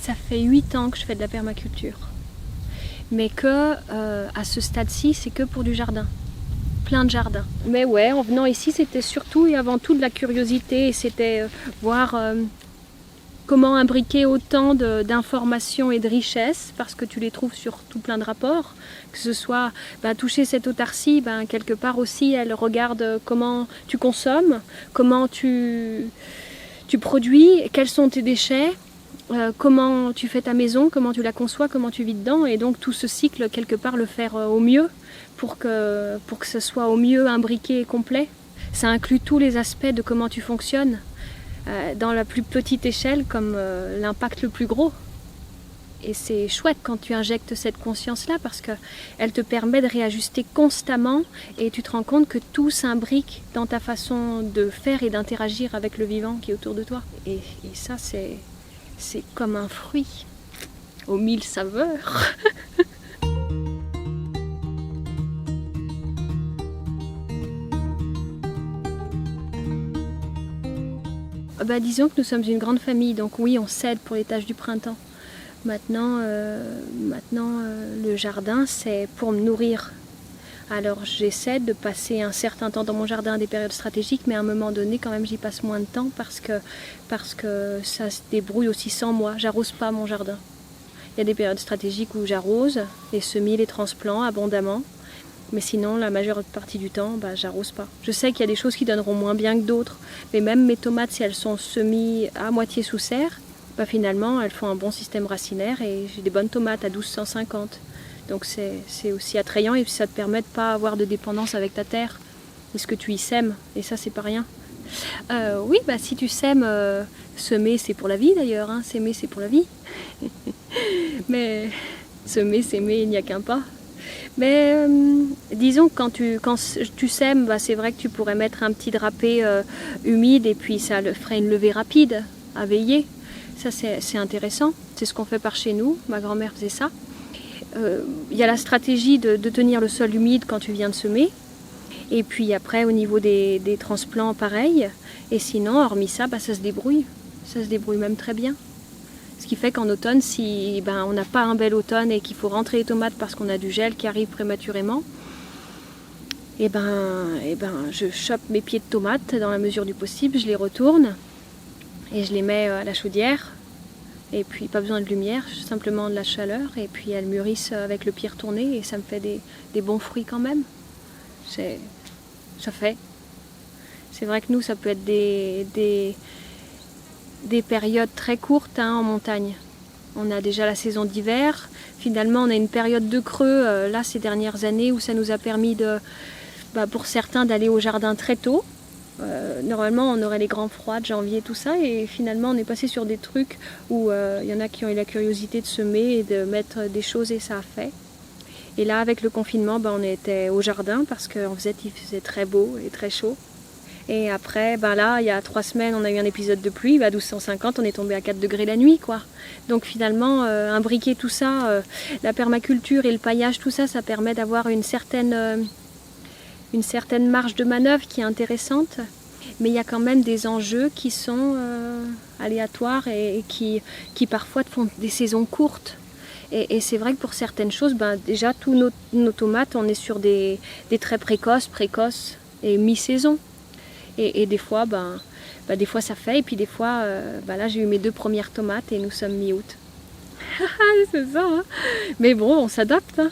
Ça fait 8 ans que je fais de la permaculture. Mais que à ce stade-ci, c'est que pour du jardin. Plein de jardins. Mais ouais, en venant ici, c'était surtout et avant tout de la curiosité. C'était voir comment imbriquer autant d'informations et de richesses, parce que tu les trouves sur tout plein de rapports. Que ce soit toucher cette autarcie, quelque part aussi, elle regarde comment tu consommes, comment tu produis, quels sont tes déchets, comment tu fais ta maison, comment tu la conçois, comment tu vis dedans, et donc tout ce cycle, quelque part, le faire au mieux pour que ce soit au mieux imbriqué et complet. Ça inclut tous les aspects de comment tu fonctionnes, dans la plus petite échelle comme l'impact le plus gros. Et c'est chouette quand tu injectes cette conscience-là parce qu'elle te permet de réajuster constamment et tu te rends compte que tout s'imbrique dans ta façon de faire et d'interagir avec le vivant qui est autour de toi. Et ça, c'est comme un fruit aux 1000 saveurs. Disons que nous sommes une grande famille, donc oui, on s'aide pour les tâches du printemps. Maintenant, le jardin, c'est pour me nourrir. Alors j'essaie de passer un certain temps dans mon jardin à des périodes stratégiques, mais à un moment donné, quand même, j'y passe moins de temps parce que ça se débrouille aussi sans moi. J'arrose pas mon jardin. Il y a des périodes stratégiques où j'arrose les semis, les transplants abondamment. Mais sinon, la majeure partie du temps, j'arrose pas. Je sais qu'il y a des choses qui donneront moins bien que d'autres, mais même mes tomates, si elles sont semées à moitié sous serre, finalement, elles font un bon système racinaire et j'ai des bonnes tomates à 1250. Donc c'est aussi attrayant et puis ça te permet de ne pas avoir de dépendance avec ta terre et ce que tu y sèmes. Et ça, c'est pas rien. Oui, si tu sèmes, semer, c'est pour la vie d'ailleurs. Hein. S'aimer, c'est pour la vie. Mais semer, s'aimer, il n'y a qu'un pas. Mais disons que quand tu sèmes, c'est vrai que tu pourrais mettre un petit drapé humide et puis ça ferait une levée rapide à veiller. Ça c'est intéressant, c'est ce qu'on fait par chez nous, ma grand-mère faisait ça. Il y a la stratégie de tenir le sol humide quand tu viens de semer. Et puis après au niveau des transplants pareil. Et sinon hormis ça, ça se débrouille. Ça se débrouille même très bien. Ce qui fait qu'en automne, si on n'a pas un bel automne et qu'il faut rentrer les tomates parce qu'on a du gel qui arrive prématurément, je chope mes pieds de tomates dans la mesure du possible, je les retourne et je les mets à la chaudière. Et puis pas besoin de lumière, simplement de la chaleur. Et puis elles mûrissent avec le pied retourné et ça me fait des bons fruits quand même. Ça fait. C'est vrai que nous, ça peut être des périodes très courtes en montagne. On a déjà la saison d'hiver. Finalement, on a une période de creux là ces dernières années où ça nous a permis pour certains d'aller au jardin très tôt. Normalement, on aurait les grands froids de janvier, tout ça, et finalement, on est passé sur des trucs où il y en a qui ont eu la curiosité de semer et de mettre des choses et ça a fait. Et là, avec le confinement, on était au jardin parce qu'il faisait très beau et très chaud. Et après, là, il y a 3 semaines, on a eu un épisode de pluie, 1250, on est tombé à 4 degrés la nuit, quoi. Donc finalement, imbriquer tout ça, la permaculture et le paillage, tout ça, ça permet d'avoir une certaine marge de manœuvre qui est intéressante. Mais il y a quand même des enjeux qui sont aléatoires et qui parfois te font des saisons courtes. Et c'est vrai que pour certaines choses, déjà, tous nos tomates, on est sur des très précoces et mi-saison. Et des fois, des fois ça fait, et puis des fois, là j'ai eu mes 2 premières tomates et nous sommes mi-août. C'est ça, hein. Mais bon, on s'adapte. Hein.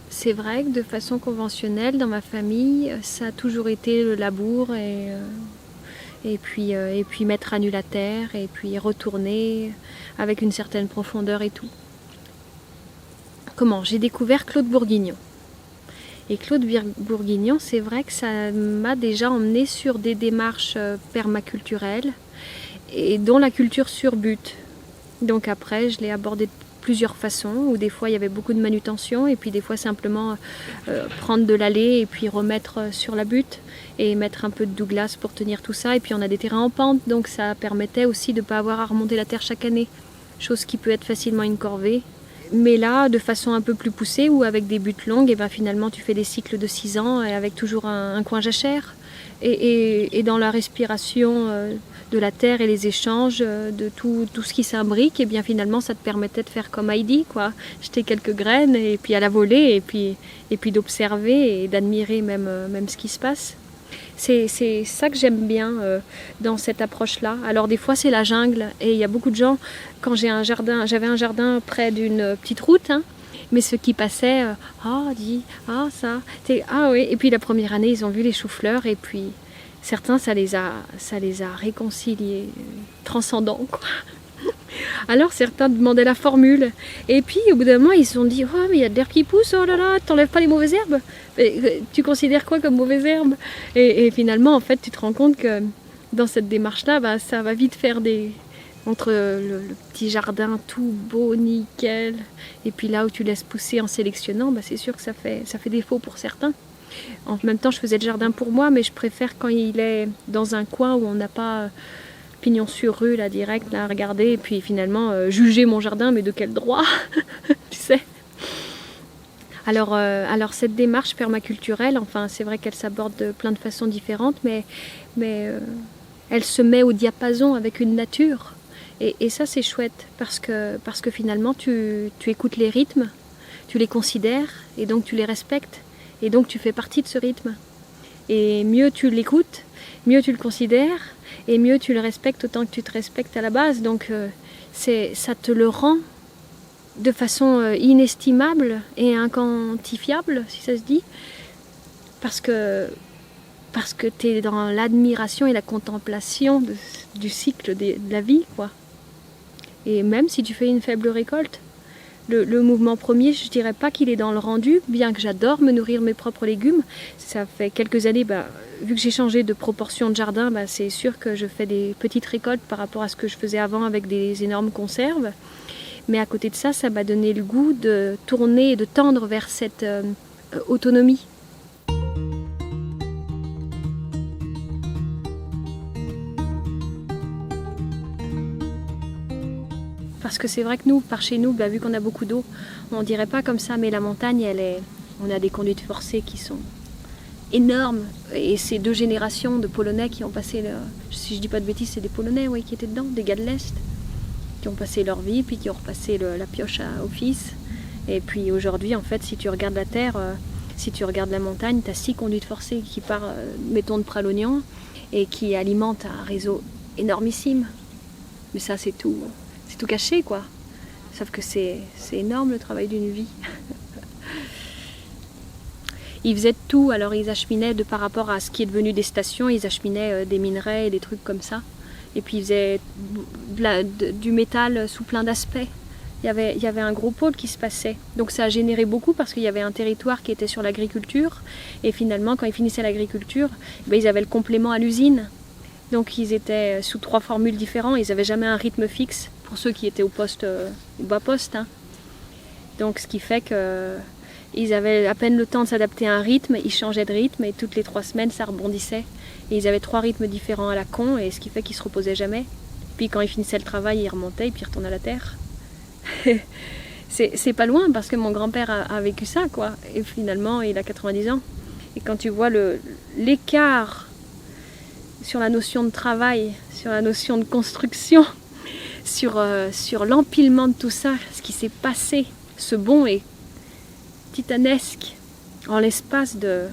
C'est vrai que de façon conventionnelle, dans ma famille, ça a toujours été le labour et puis mettre à nu la terre et puis retourner avec une certaine profondeur et tout. Comment ? J'ai découvert Claude Bourguignon. Et Claude Bourguignon, c'est vrai que ça m'a déjà emmené sur des démarches permaculturelles et dont la culture sur but. Donc après, je l'ai abordé de plusieurs façons, où des fois il y avait beaucoup de manutention et puis des fois simplement prendre de l'allée et puis remettre sur la butte et mettre un peu de Douglas pour tenir tout ça. Et puis on a des terrains en pente, donc ça permettait aussi de ne pas avoir à remonter la terre chaque année, chose qui peut être facilement une corvée. Mais là, de façon un peu plus poussée ou avec des buttes longues, et ben finalement tu fais des cycles de 6 ans et avec toujours un coin jachère. Et dans la respiration de la terre et les échanges de tout ce qui s'imbrique, et bien finalement ça te permettait de faire comme Heidi, quoi. Jeter quelques graines et puis à la volée et puis d'observer et d'admirer même ce qui se passe. C'est ça que j'aime bien dans cette approche-là. Alors des fois c'est la jungle et il y a beaucoup de gens, quand j'avais un jardin près d'une petite route, hein, mais ceux qui passaient, ça, ah oui, et puis la première année ils ont vu les choux-fleurs et puis certains ça les a réconciliés, transcendants quoi. Alors certains demandaient la formule. Et puis au bout d'un moment ils se sont dit oh mais il y a de l'herbe qui pousse, oh là là, t'enlèves pas les mauvaises herbes. Tu considères quoi comme mauvaises herbes? Et finalement en fait tu te rends compte que dans cette démarche-là, ça va vite faire entre le petit jardin tout beau, nickel, et puis là où tu laisses pousser en sélectionnant, c'est sûr que ça fait défaut pour certains. En même temps je faisais le jardin pour moi, mais je préfère quand il est dans un coin où on n'a pas pignon sur rue là direct là, à regarder et puis finalement juger mon jardin, mais de quel droit? Tu sais. Alors cette démarche permaculturelle, enfin c'est vrai qu'elle s'aborde de plein de façons différentes, mais elle se met au diapason avec une nature et ça c'est chouette parce que finalement tu écoutes les rythmes, tu les considères et donc tu les respectes et donc tu fais partie de ce rythme et mieux tu l'écoutes, mieux tu le considères et mieux tu le respectes autant que tu te respectes à la base. Donc ça te le rend de façon inestimable et inquantifiable, si ça se dit, parce que tu es dans l'admiration et la contemplation du cycle de la vie, quoi. Et même si tu fais une faible récolte, le mouvement premier, je ne dirais pas qu'il est dans le rendu, bien que j'adore me nourrir mes propres légumes. Ça fait quelques années, vu que j'ai changé de proportion de jardin, c'est sûr que je fais des petites récoltes par rapport à ce que je faisais avant avec des énormes conserves. Mais à côté de ça, ça m'a donné le goût de tourner et de tendre vers cette autonomie. Parce que c'est vrai que nous, par chez nous, vu qu'on a beaucoup d'eau, on dirait pas comme ça, mais la montagne, on a des conduites forcées qui sont énormes. Et c'est 2 générations de Polonais qui ont passé, si je dis pas de bêtises, c'est des Polonais qui étaient dedans, des gars de l'Est, qui ont passé leur vie, puis qui ont repassé la pioche au fils. Et puis aujourd'hui, en fait, si tu regardes la terre, si tu regardes la montagne, tu as 6 conduites forcées qui partent, mettons, de Pralognan, et qui alimentent un réseau énormissime. Mais ça, c'est tout caché, quoi. Sauf que c'est énorme le travail d'une vie. Ils faisaient tout, alors ils acheminaient par rapport à ce qui est devenu des stations, ils acheminaient des minerais et des trucs comme ça. Et puis ils faisaient du métal sous plein d'aspects. Il y avait un gros pôle qui se passait. Donc ça a généré beaucoup parce qu'il y avait un territoire qui était sur l'agriculture. Et finalement, quand ils finissaient l'agriculture, ils avaient le complément à l'usine. Donc ils étaient sous 3 formules différentes. Ils n'avaient jamais un rythme fixe pour ceux qui étaient au bas poste. Hein. Donc ce qui fait qu'ils avaient à peine le temps de s'adapter à un rythme. Ils changeaient de rythme et toutes les 3 semaines, ça rebondissait. Et ils avaient 3 rythmes différents à la con, et ce qui fait qu'ils se reposaient jamais. Puis quand ils finissaient le travail, ils remontaient et puis ils retournaient à la terre. c'est pas loin parce que mon grand-père a vécu ça, quoi. Et finalement, il a 90 ans. Et quand tu vois l'écart sur la notion de travail, sur la notion de construction, sur l'empilement de tout ça, ce qui s'est passé, ce bond est titanesque en l'espace de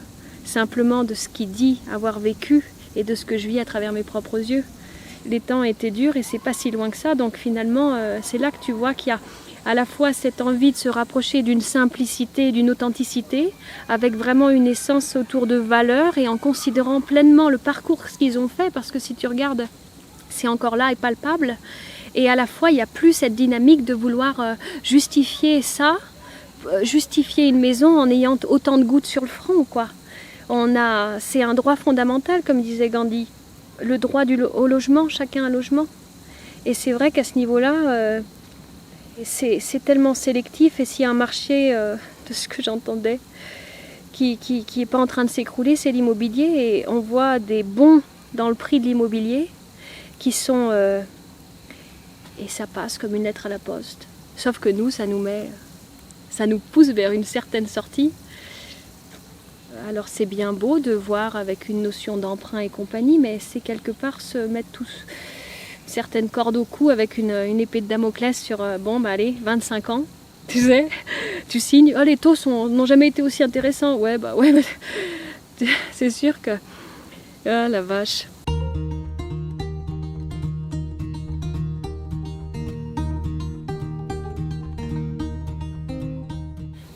simplement de ce qu'il dit avoir vécu et de ce que je vis à travers mes propres yeux. Les temps étaient durs et c'est pas si loin que ça, donc finalement c'est là que tu vois qu'il y a à la fois cette envie de se rapprocher d'une simplicité, d'une authenticité, avec vraiment une essence autour de valeurs et en considérant pleinement le parcours qu'ils ont fait, parce que si tu regardes, c'est encore là et palpable, et à la fois il n'y a plus cette dynamique de vouloir justifier ça, justifier une maison en ayant autant de gouttes sur le front, quoi. C'est un droit fondamental, comme disait Gandhi, le droit au logement, chacun un logement. Et c'est vrai qu'à ce niveau-là, c'est tellement sélectif, et s'il y a un marché, de ce que j'entendais, qui n'est pas en train de s'écrouler, c'est l'immobilier, et on voit des bons dans le prix de l'immobilier qui sont... et ça passe comme une lettre à la poste. Sauf que nous, ça nous met ça nous pousse vers une certaine sortie. Alors c'est bien beau de voir avec une notion d'emprunt et compagnie, mais c'est quelque part se mettre tous certaines cordes au cou avec une épée de Damoclès sur bon bah allez, 25 ans, tu sais, tu signes, oh les taux n'ont jamais été aussi intéressants, ouais bah c'est sûr que, ah la vache.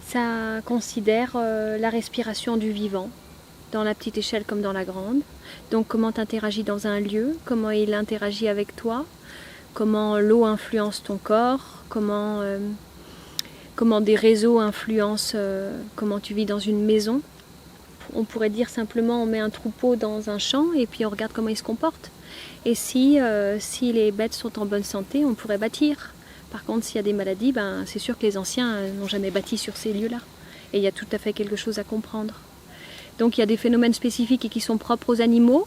Ça considère la respiration du vivant, dans la petite échelle comme dans la grande. Donc comment tu interagis dans un lieu, comment il interagit avec toi, comment l'eau influence ton corps, comment des réseaux influencent comment tu vis dans une maison. On pourrait dire simplement on met un troupeau dans un champ et puis on regarde comment il se comporte. Et si les bêtes sont en bonne santé, on pourrait bâtir. Par contre, s'il y a des maladies, ben, c'est sûr que les anciens n'ont jamais bâti sur ces lieux-là. Et il y a tout à fait quelque chose à comprendre. Donc il y a des phénomènes spécifiques et qui sont propres aux animaux.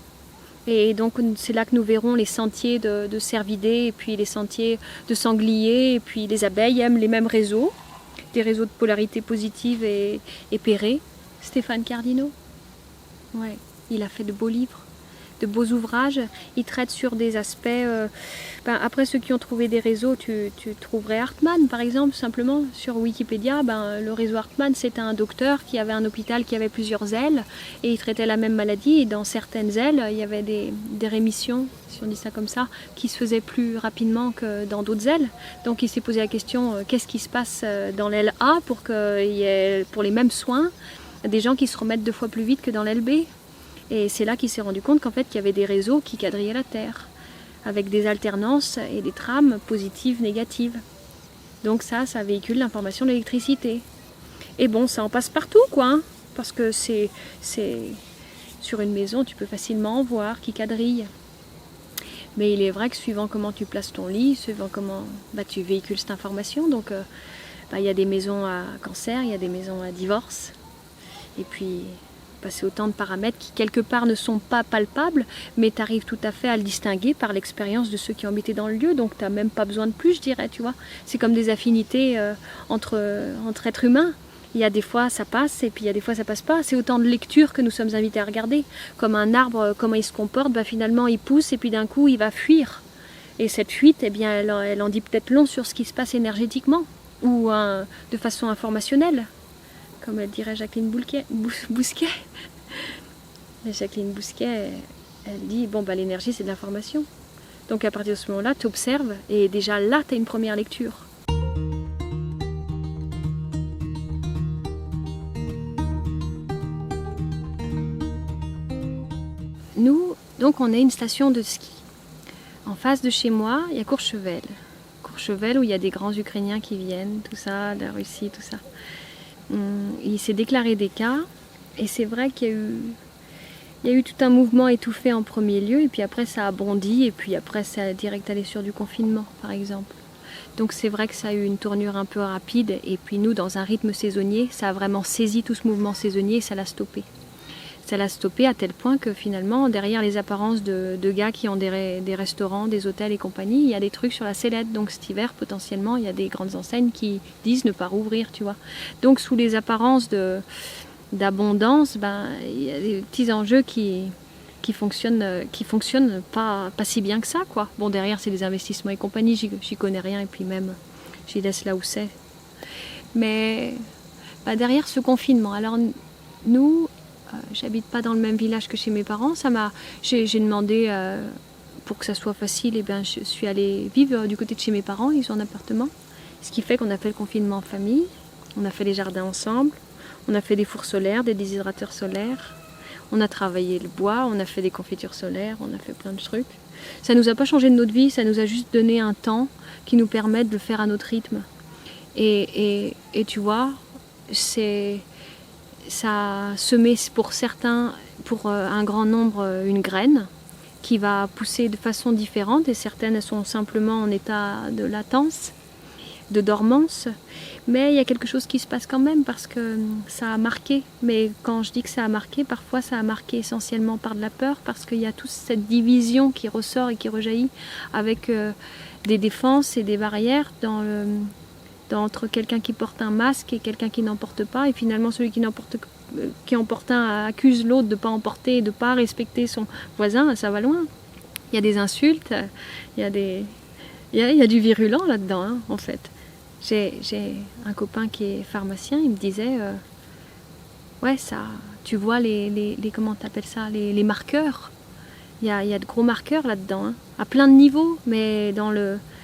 Et donc c'est là que nous verrons les sentiers de cervidés, et puis les sentiers de sangliers, et puis les abeilles aiment les mêmes réseaux, des réseaux de polarité positive et pairée. Stéphane Cardino, ouais, il a fait de beaux livres, de beaux ouvrages. Il traite sur des aspects. Après, ceux qui ont trouvé des réseaux, tu trouverais Hartmann, par exemple, simplement sur Wikipédia. Le réseau Hartmann, c'était un docteur qui avait un hôpital qui avait plusieurs ailes et il traitait la même maladie. Et dans certaines ailes, il y avait des rémissions, si on dit ça comme ça, qui se faisaient plus rapidement que dans d'autres ailes. Donc, il s'est posé la question qu'est-ce qui se passe dans l'aile A pour qu'il y ait, pour les mêmes soins, des gens qui se remettent 2 fois plus vite que dans l'aile B. Et c'est là qu'il s'est rendu compte qu'en fait, il y avait des réseaux qui quadrillaient la Terre, avec des alternances et des trames positives, négatives. Donc ça véhicule l'information de l'électricité. Et bon, ça en passe partout, quoi, hein, parce que c'est sur une maison, tu peux facilement en voir qui quadrille. Mais il est vrai que suivant comment tu places ton lit, suivant comment tu véhicules cette information, donc il y a des maisons à cancer, il y a des maisons à divorce, et puis c'est autant de paramètres qui quelque part ne sont pas palpables, mais tu arrives tout à fait à le distinguer par l'expérience de ceux qui ont habité dans le lieu, donc tu n'as même pas besoin de plus, je dirais, tu vois. C'est comme des affinités entre êtres humains. Il y a des fois ça passe et puis il y a des fois ça passe pas. C'est autant de lectures que nous sommes invités à regarder. Comme un arbre, comment il se comporte, finalement il pousse et puis d'un coup il va fuir. Et cette fuite, eh bien, elle en dit peut-être long sur ce qui se passe énergétiquement ou de façon informationnelle. Comme elle dirait Jacqueline Bousquet. Jacqueline Bousquet, elle dit, l'énergie c'est de l'information. Donc à partir de ce moment-là, tu observes et déjà là, tu as une première lecture. Nous, donc on est une station de ski. En face de chez moi, il y a Courchevel. Courchevel où il y a des grands Ukrainiens qui viennent, tout ça, de la Russie, tout ça. Il s'est déclaré des cas et c'est vrai qu'il y a eu tout un mouvement étouffé en premier lieu et puis après ça a bondi et puis après ça a direct allé sur du confinement par exemple. Donc c'est vrai que ça a eu une tournure un peu rapide et puis nous dans un rythme saisonnier ça a vraiment saisi tout ce mouvement saisonnier et ça l'a stoppé. Ça l'a stoppé à tel point que finalement derrière les apparences de gars qui ont des restaurants, des hôtels et compagnie, il y a des trucs sur la sellette. Donc cet hiver potentiellement il y a des grandes enseignes qui disent ne pas rouvrir, tu vois. Donc sous les apparences d'abondance, il y a des petits enjeux qui fonctionnent pas si bien que ça, quoi. Bon derrière c'est des investissements et compagnie, j'y connais rien et puis même j'y laisse là où c'est. Mais derrière ce confinement, alors nous j'habite pas dans le même village que chez mes parents. J'ai demandé pour que ça soit facile, je suis allée vivre du côté de chez mes parents, ils ont un appartement. Ce qui fait qu'on a fait le confinement en famille, on a fait les jardins ensemble, on a fait des fours solaires, des déshydrateurs solaires, on a travaillé le bois, on a fait des confitures solaires, on a fait plein de trucs. Ça nous a pas changé de notre vie, ça nous a juste donné un temps qui nous permet de le faire à notre rythme. Et tu vois, ça semer pour certains, pour un grand nombre, une graine qui va pousser de façon différente et certaines sont simplement en état de latence, de dormance. Mais il y a quelque chose qui se passe quand même parce que ça a marqué. Mais quand je dis que ça a marqué, parfois ça a marqué essentiellement par de la peur parce qu'il y a toute cette division qui ressort et qui rejaillit avec des défenses et des barrières entre quelqu'un qui porte un masque et quelqu'un qui n'en porte pas. Et finalement, celui qui en porte un accuse l'autre de ne pas en porter et de ne pas respecter son voisin. Ça va loin. Il y a des insultes, il y a du virulent là-dedans, hein, en fait. J'ai un copain qui est pharmacien, il me disait, ouais, ça, tu vois comment t'appelles ça, les marqueurs. Il y a de gros marqueurs là-dedans, hein, à plein de niveaux, mais dans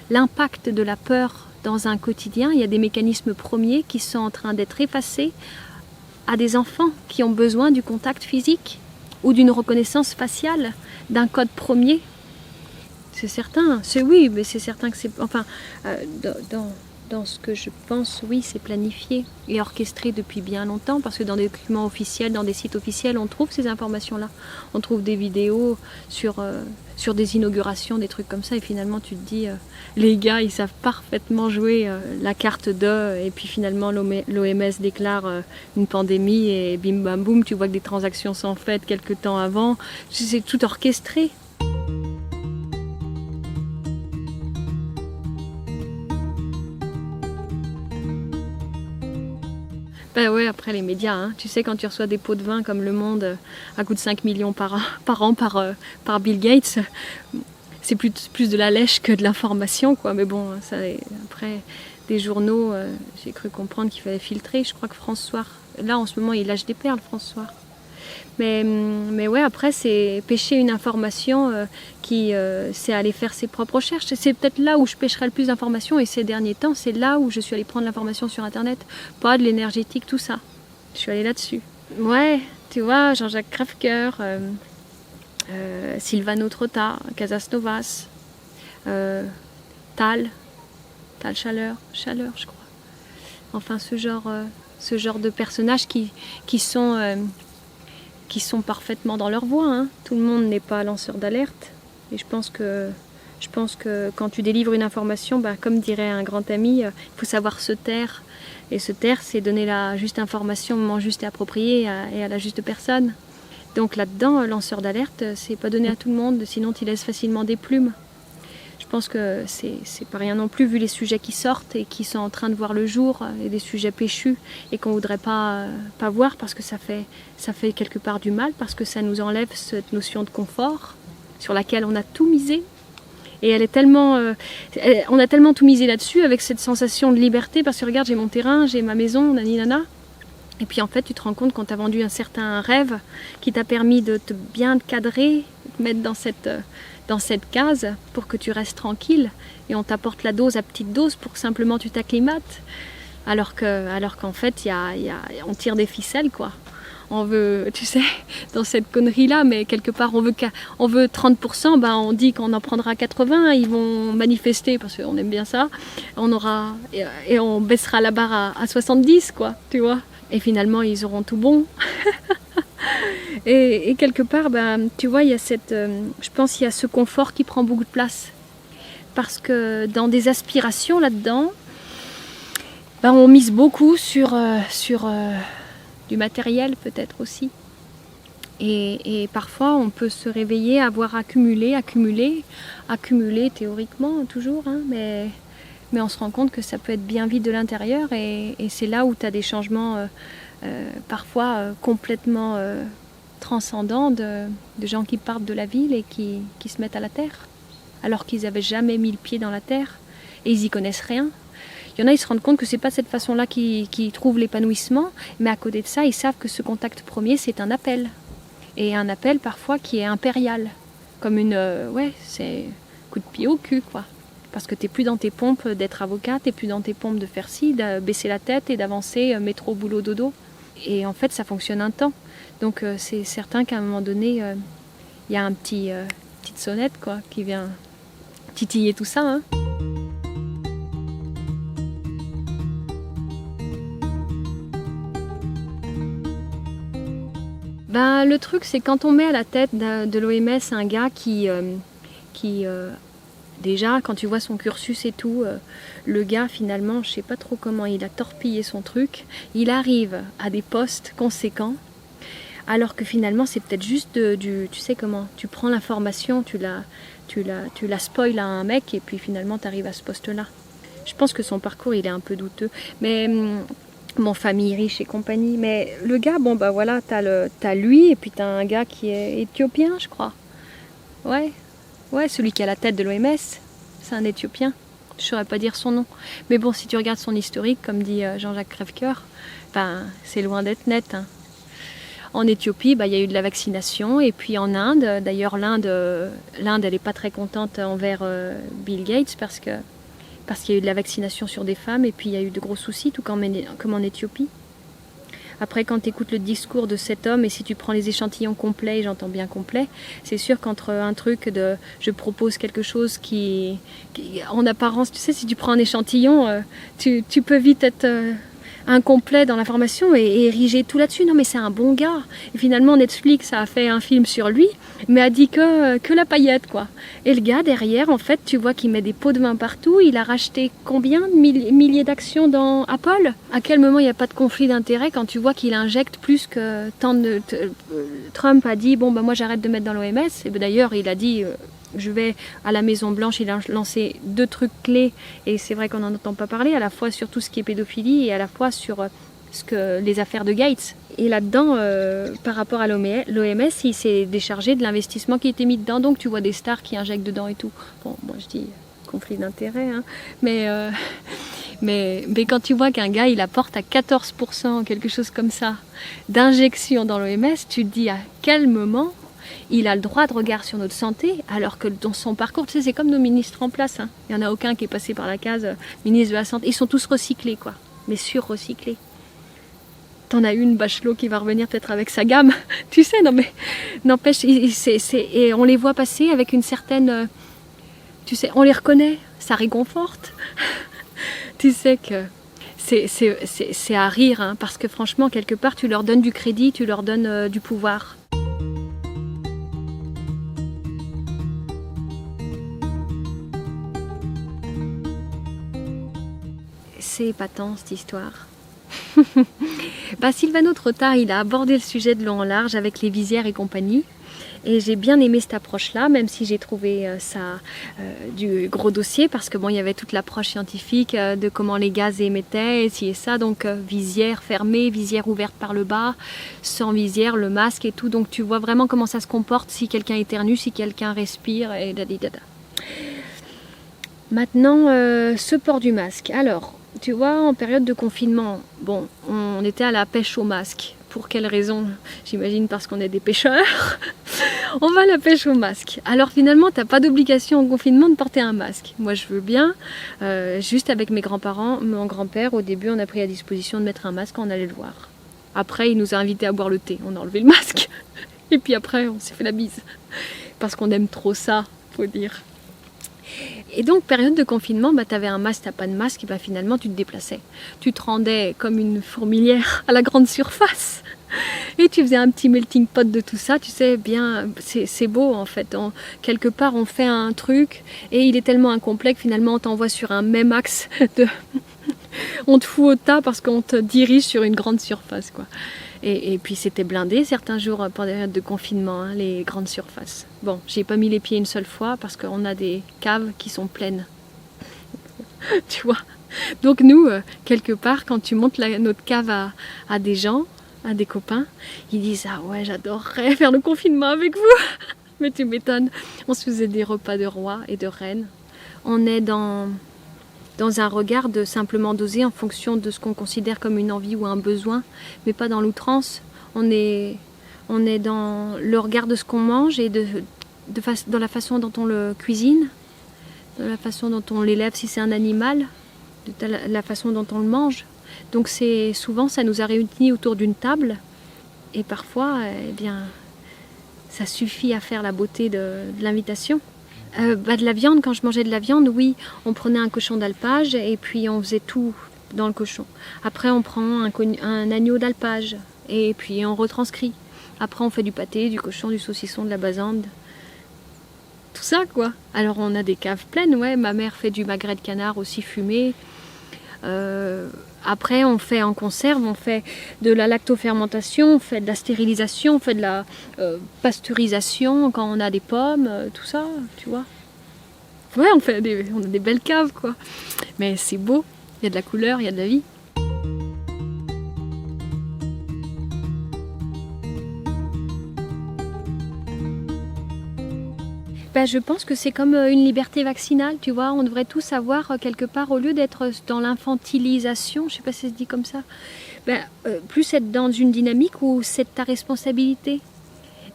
l'impact de la peur dans un quotidien, il y a des mécanismes premiers qui sont en train d'être effacés à des enfants qui ont besoin du contact physique ou d'une reconnaissance faciale, d'un code premier. C'est certain, oui, mais c'est certain que c'est... Enfin, dans ce que je pense, oui, c'est planifié et orchestré depuis bien longtemps, parce que dans des documents officiels, dans des sites officiels, on trouve ces informations-là. On trouve des vidéos sur des inaugurations, des trucs comme ça, et finalement tu te dis, les gars, ils savent parfaitement jouer la carte et puis finalement l'OMS déclare une pandémie, et bim bam boum, tu vois que des transactions sont faites quelques temps avant, c'est tout orchestré. Ben ouais, après les médias, hein. Tu sais, quand tu reçois des pots de vin comme Le Monde à coût de 5 millions par an par Bill Gates, c'est plus de la lèche que de l'information, quoi. Mais bon, ça, après, des journaux, j'ai cru comprendre qu'il fallait filtrer. Je crois que France Soir, là en ce moment, il lâche des perles, France Soir. Mais ouais, après, c'est pêcher une information c'est aller faire ses propres recherches. C'est peut-être là où je pêcherai le plus d'informations, et ces derniers temps, c'est là où je suis allée prendre l'information sur Internet. Pas de l'énergétique, tout ça. Je suis allée là-dessus. Ouais, tu vois, Jean-Jacques Crèvecoeur, Silvano Trotta, Casas Novas, Tal Chaleur, je crois. Enfin, ce genre de personnages qui sont parfaitement dans leur voie, hein. Tout le monde n'est pas lanceur d'alerte. Et je pense que quand tu délivres une information, ben, comme dirait un grand ami, il faut savoir se taire. Et se taire, c'est donner la juste information au moment juste et approprié et à la juste personne. Donc là-dedans, lanceur d'alerte, c'est pas donné à tout le monde, sinon tu laisses facilement des plumes. Je pense que c'est pas rien non plus, vu les sujets qui sortent et qui sont en train de voir le jour, et des sujets péchus et qu'on voudrait pas voir, parce que ça fait quelque part du mal, parce que ça nous enlève cette notion de confort sur laquelle on a tout misé. Et elle est tellement, on a tellement tout misé là-dessus, avec cette sensation de liberté, parce que regarde, j'ai mon terrain, j'ai ma maison, nani nana. Et puis en fait, tu te rends compte, quand tu as vendu un certain rêve qui t'a permis de te bien cadrer, de te mettre dans cette case pour que tu restes tranquille, et on t'apporte la dose à petite dose pour que simplement tu t'acclimates, alors qu'en fait, on tire des ficelles, quoi. On veut, tu sais, dans cette connerie-là, mais quelque part, on veut 30%, ben on dit qu'on en prendra 80, ils vont manifester, parce qu'on aime bien ça, et on baissera la barre à 70, quoi, tu vois. Et finalement, ils auront tout bon. Et quelque part, ben, tu vois, il y a je pense qu'il y a ce confort qui prend beaucoup de place. Parce que dans des aspirations là-dedans, ben, on mise beaucoup sur du matériel peut-être aussi. Et parfois, on peut se réveiller, avoir accumulé théoriquement toujours, hein, mais on se rend compte que ça peut être bien vide de l'intérieur, et c'est là où tu as des changements parfois complètement transcendants de gens qui partent de la ville et qui se mettent à la terre, alors qu'ils n'avaient jamais mis le pied dans la terre, et ils y connaissent rien. Il y en a, ils se rendent compte que c'est pas cette façon-là qu'ils trouvent l'épanouissement, mais à côté de ça, ils savent que ce contact premier, c'est un appel. Et un appel parfois qui est impérial, comme c'est coup de pied au cul, quoi. Parce que t'es plus dans tes pompes d'être avocat, t'es plus dans tes pompes de faire ci, de baisser la tête et d'avancer métro, boulot, dodo. Et en fait, ça fonctionne un temps. Donc c'est certain qu'à un moment donné, il y a petite sonnette, quoi, qui vient titiller tout ça, hein. Ben, le truc, c'est quand on met à la tête de l'OMS un gars qui déjà, quand tu vois son cursus et tout, le gars, finalement, je sais pas trop comment il a torpillé son truc. Il arrive à des postes conséquents, alors que finalement, c'est peut-être juste tu sais comment, tu prends l'information, tu la spoil à un mec, et puis finalement, tu arrives à ce poste-là. Je pense que son parcours, il est un peu douteux. Mais bon, famille riche et compagnie. Mais le gars, bon, bah voilà, t'as lui et puis t'as un gars qui est éthiopien, je crois. Ouais, celui qui a la tête de l'OMS, c'est un Éthiopien. Je ne saurais pas dire son nom. Mais bon, si tu regardes son historique, comme dit Jean-Jacques Crèvecoeur, ben, c'est loin d'être net. Hein. En Éthiopie, il y a eu de la vaccination. Et puis en Inde, d'ailleurs l'Inde, elle n'est pas très contente envers Bill Gates parce qu'il y a eu de la vaccination sur des femmes. Et puis il y a eu de gros soucis, tout comme en Éthiopie. Après, quand tu écoutes le discours de cet homme, et si tu prends les échantillons complets, et j'entends bien complet, c'est sûr qu'entre un truc de je propose quelque chose qui en apparence, tu sais, si tu prends un échantillon, tu peux vite être incomplet dans l'information et ériger tout là-dessus. Non mais c'est un bon gars. Et finalement Netflix a fait un film sur lui, mais a dit que la paillette quoi. Et le gars derrière, en fait, tu vois qu'il met des pots de vin partout. Il a racheté combien de milliers d'actions dans Apple? À quel moment il n'y a pas de conflit d'intérêt quand tu vois qu'il injecte plus que tant de... Trump a dit, bon bah moi j'arrête de mettre dans l'OMS. Et d'ailleurs il a dit... je vais à la Maison Blanche, il a lancé 2 trucs clés et c'est vrai qu'on n'en entend pas parler, à la fois sur tout ce qui est pédophilie et à la fois sur les affaires de Gates. Et là-dedans, par rapport à l'OMS, il s'est déchargé de l'investissement qui était mis dedans, donc tu vois des stars qui injectent dedans et tout. Bon, moi je dis conflit d'intérêt, hein. Mais quand tu vois qu'un gars il apporte à 14%, quelque chose comme ça, d'injection dans l'OMS, tu te dis à quel moment il a le droit de regard sur notre santé, alors que dans son parcours, tu sais, c'est comme nos ministres en place. Hein. Il n'y en a aucun qui est passé par la case ministre de la Santé. Ils sont tous recyclés, quoi. Mais sur-recyclés. T'en as une, Bachelot, qui va revenir peut-être avec sa gamme. Tu sais, non mais... N'empêche, et on les voit passer avec une certaine... tu sais, on les reconnaît. Ça réconforte. Tu sais que... C'est à rire, hein, parce que franchement, quelque part, tu leur donnes du crédit, tu leur donnes du pouvoir. C'est épatant cette histoire. Silvano Trotta, il a abordé le sujet de long en large avec les visières et compagnie. Et j'ai bien aimé cette approche-là, même si j'ai trouvé ça du gros dossier, parce que bon, il y avait toute l'approche scientifique de comment les gaz émettaient, et ci et ça, donc visière fermée, visière ouverte par le bas, sans visière, le masque et tout. Donc tu vois vraiment comment ça se comporte si quelqu'un éternue, si quelqu'un respire, et dadidada. Maintenant, ce port du masque. Alors, tu vois, en période de confinement, bon, on était à la pêche au masque. Pour quelle raison? J'imagine parce qu'on est des pêcheurs. On va à la pêche au masque. Alors finalement, t'as pas d'obligation en confinement de porter un masque. Moi, je veux bien. Juste avec mes grands-parents, mon grand-père, au début, on a pris à disposition de mettre un masque, on allait le voir. Après, il nous a invités à boire le thé. On a enlevé le masque. Et puis après, on s'est fait la bise. Parce qu'on aime trop ça, faut dire. Et donc, période de confinement, t'avais un masque, t'as pas de masque, et finalement tu te déplaçais. Tu te rendais comme une fourmilière à la grande surface. Et tu faisais un petit melting pot de tout ça, tu sais, bien, c'est beau en fait. Quelque part, on fait un truc et il est tellement incomplet que finalement on t'envoie sur un même axe de... on te fout au tas parce qu'on te dirige sur une grande surface, quoi. Et puis c'était blindé certains jours pendant la période de confinement, hein, les grandes surfaces. Bon, j'ai pas mis les pieds une seule fois parce qu'on a des caves qui sont pleines. Tu vois. Donc nous, quelque part, quand tu montes notre cave à des gens, à des copains, ils disent « Ah ouais, j'adorerais faire le confinement avec vous !» Mais tu m'étonnes, on se faisait des repas de rois et de reines. On est dans un regard de simplement doser en fonction de ce qu'on considère comme une envie ou un besoin, mais pas dans l'outrance. On est dans le regard de ce qu'on mange et dans la façon dont on le cuisine, de la façon dont on l'élève si c'est un animal, de la façon dont on le mange. Donc souvent ça nous a réunis autour d'une table et parfois ça suffit à faire la beauté de l'invitation. De la viande, quand je mangeais de la viande, oui, on prenait un cochon d'alpage et puis on faisait tout dans le cochon. Après on prend un agneau d'alpage et puis on retranscrit. Après on fait du pâté, du cochon, du saucisson, de la basande. Tout ça quoi. Alors on a des caves pleines, ouais, ma mère fait du magret de canard aussi fumé. Après on fait en conserve, on fait de la lactofermentation, on fait de la stérilisation, on fait de la pasteurisation quand on a des pommes, tout ça, tu vois. Ouais, on a des belles caves, quoi. Mais c'est beau, il y a de la couleur, il y a de la vie. Ben, je pense que c'est comme une liberté vaccinale, tu vois. On devrait tous avoir quelque part, au lieu d'être dans l'infantilisation, je sais pas si ça se dit comme ça, plus être dans une dynamique où c'est ta responsabilité.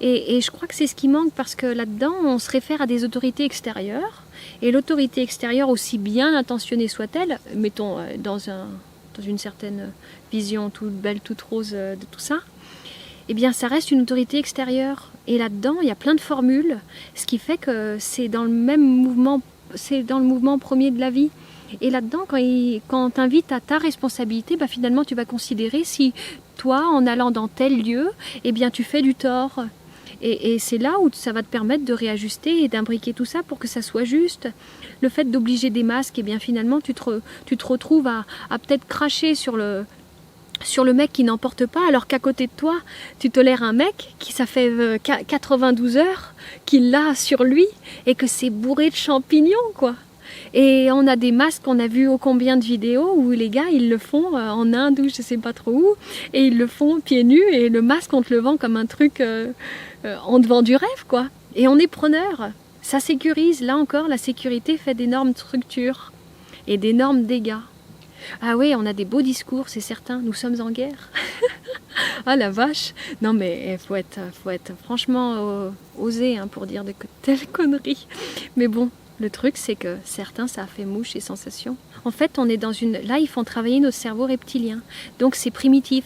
Et je crois que c'est ce qui manque parce que là-dedans, on se réfère à des autorités extérieures. Et l'autorité extérieure, aussi bien intentionnée soit-elle, mettons dans une certaine vision toute belle, toute rose de tout ça, eh bien ça reste une autorité extérieure. Et là-dedans, il y a plein de formules, ce qui fait que c'est dans le même mouvement, c'est dans le mouvement premier de la vie. Et là-dedans, quand t'invites à ta responsabilité, finalement tu vas considérer si toi, en allant dans tel lieu, eh bien tu fais du tort. Et c'est là où ça va te permettre de réajuster et d'imbriquer tout ça pour que ça soit juste. Le fait d'obliger des masques, eh bien finalement tu te retrouves à peut-être cracher sur le mec qui n'en porte pas, alors qu'à côté de toi, tu tolères un mec qui ça fait 92 heures qu'il l'a sur lui et que c'est bourré de champignons, quoi. Et on a des masques, on a vu ô combien de vidéos où les gars ils le font en Inde ou je sais pas trop où, et ils le font pieds nus et le masque on te le vend comme un truc, on te vend du rêve, quoi. Et on est preneur, ça sécurise, là encore la sécurité fait d'énormes structures et d'énormes dégâts. Ah oui, on a des beaux discours, c'est certain, nous sommes en guerre. Ah la vache. Non mais faut être franchement osé pour dire de telles conneries. Mais bon, le truc c'est que certains ça a fait mouche et sensation. En fait, on est dans là ils font travailler nos cerveaux reptiliens. Donc c'est primitif.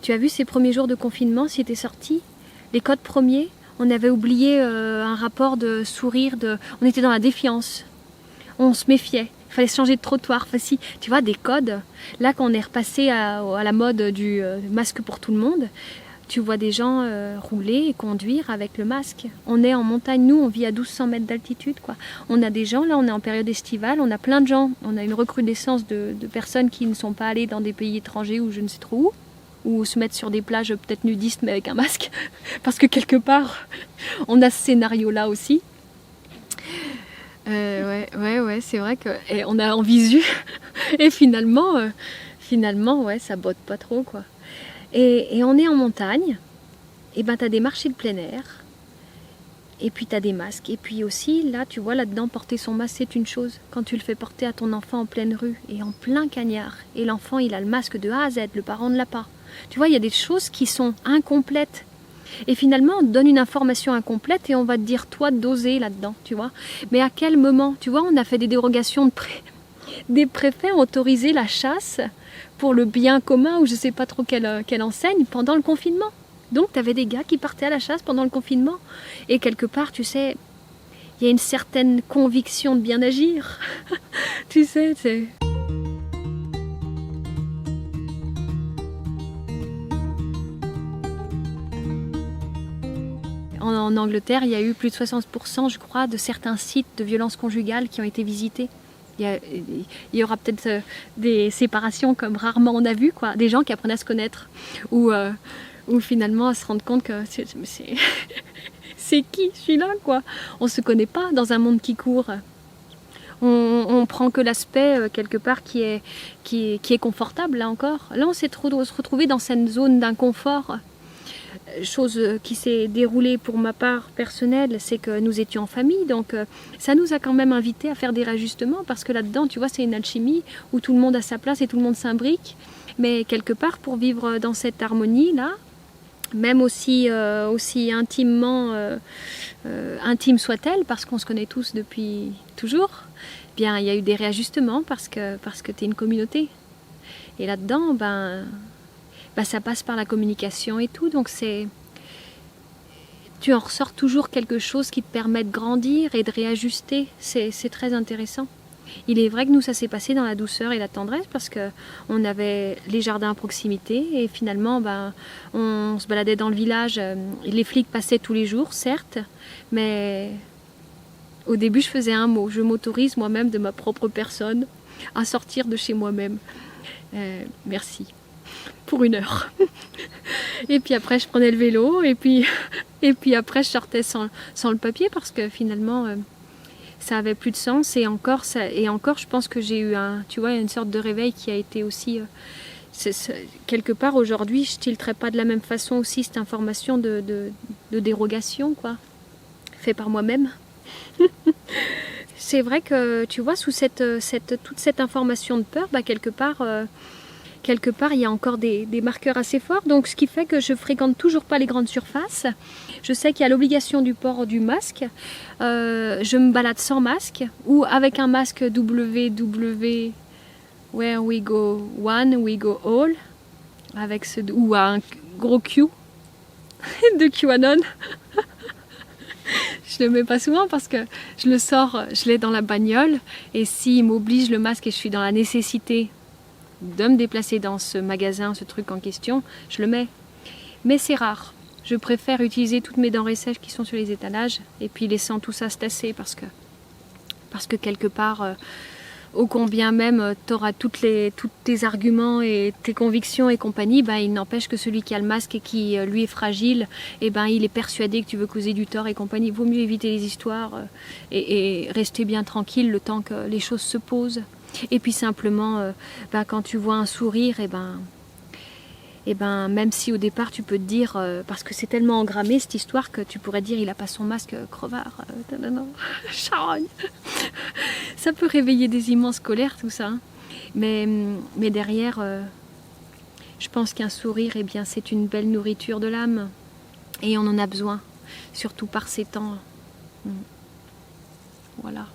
Tu as vu ces premiers jours de confinement, si t'es sorti, les codes premiers, on avait oublié un rapport de sourire, on était dans la défiance. On se méfiait. Il fallait changer de trottoir, tu vois, des codes. Là, quand on est repassé à la mode du masque pour tout le monde, tu vois des gens rouler et conduire avec le masque. On est en montagne, nous, on vit à 1200 mètres d'altitude, quoi. On a des gens, là, on est en période estivale, on a plein de gens. On a une recrudescence de personnes qui ne sont pas allées dans des pays étrangers ou je ne sais trop où, ou se mettre sur des plages peut-être nudistes, mais avec un masque. Parce que quelque part, on a ce scénario-là aussi. Ouais, c'est vrai qu'on a en visu et finalement, ouais, ça botte pas trop, quoi. Et on est en montagne, et t'as des marchés de plein air, et puis t'as des masques, et puis aussi, là, tu vois, là-dedans, porter son masque, c'est une chose. Quand tu le fais porter à ton enfant en pleine rue, et en plein cagnard, et l'enfant, il a le masque de A à Z, le parent ne l'a pas. Tu vois, il y a des choses qui sont incomplètes. Et finalement, on te donne une information incomplète et on va te dire, toi, doser là-dedans, tu vois. Mais à quel moment? Tu vois, on a fait des dérogations des préfets ont autorisé la chasse pour le bien commun ou je sais pas trop quelle enseigne pendant le confinement. Donc, tu avais des gars qui partaient à la chasse pendant le confinement. Et quelque part, tu sais, il y a une certaine conviction de bien agir. Tu sais, c'est... En Angleterre, il y a eu plus de 60%, je crois, de certains sites de violence conjugale qui ont été visités. Il y aura peut-être des séparations comme rarement on a vu, quoi. Des gens qui apprennent à se connaître ou finalement à se rendre compte que c'est qui celui-là, quoi. On ne se connaît pas dans un monde qui court. On prend que l'aspect quelque part qui est confortable, là encore. Là, on s'est retrouvé dans cette zone d'inconfort. Chose qui s'est déroulée pour ma part personnelle, c'est que nous étions en famille, donc ça nous a quand même invités à faire des réajustements, parce que là-dedans, tu vois, c'est une alchimie où tout le monde a sa place et tout le monde s'imbrique, mais quelque part, pour vivre dans cette harmonie-là, même aussi intimement intime soit-elle, parce qu'on se connaît tous depuis toujours, bien, il y a eu des réajustements parce que tu es une communauté. Et là-dedans, ça passe par la communication et tout, donc tu en ressors toujours quelque chose qui te permet de grandir et de réajuster, c'est très intéressant. Il est vrai que nous ça s'est passé dans la douceur et la tendresse parce qu'on avait les jardins à proximité et finalement on se baladait dans le village, les flics passaient tous les jours certes, mais au début je faisais un mot, je m'autorise moi-même de ma propre personne à sortir de chez moi-même. Merci. Pour 1 heure. Et puis après je prenais le vélo et puis après je sortais sans le papier parce que finalement ça avait plus de sens. Et encore, je pense que j'ai eu une sorte de réveil qui a été aussi... quelque part, aujourd'hui, je ne tilterais pas de la même façon aussi cette information de dérogation, quoi, fait par moi-même. C'est vrai que, tu vois, sous toute cette information de peur, quelque part, il y a encore des marqueurs assez forts. Donc, ce qui fait que je fréquente toujours pas les grandes surfaces. Je sais qu'il y a l'obligation du port du masque. Je me balade sans masque ou avec un masque WW, Where we go one, we go all, ou un gros Q de QAnon. Je le mets pas souvent parce que je le sors, je l'ai dans la bagnole, et s'il m'oblige le masque et je suis dans la nécessité de me déplacer dans ce magasin, ce truc en question, je le mets. Mais c'est rare. Je préfère utiliser toutes mes denrées sèches qui sont sur les étalages et puis laissant tout ça se tasser parce que quelque part, ô combien même tu auras tous tes arguments et tes convictions et compagnie, il n'empêche que celui qui a le masque et qui lui est fragile, il est persuadé que tu veux causer du tort et compagnie. Il vaut mieux éviter les histoires et rester bien tranquille le temps que les choses se posent. Et puis simplement, quand tu vois un sourire, même si au départ tu peux te dire, parce que c'est tellement engrammé cette histoire que tu pourrais dire il a pas son masque, crevard, charogne. Ça peut réveiller des immenses colères tout ça, hein. Mais derrière, je pense qu'un sourire, c'est une belle nourriture de l'âme et on en a besoin, surtout par ces temps. Voilà.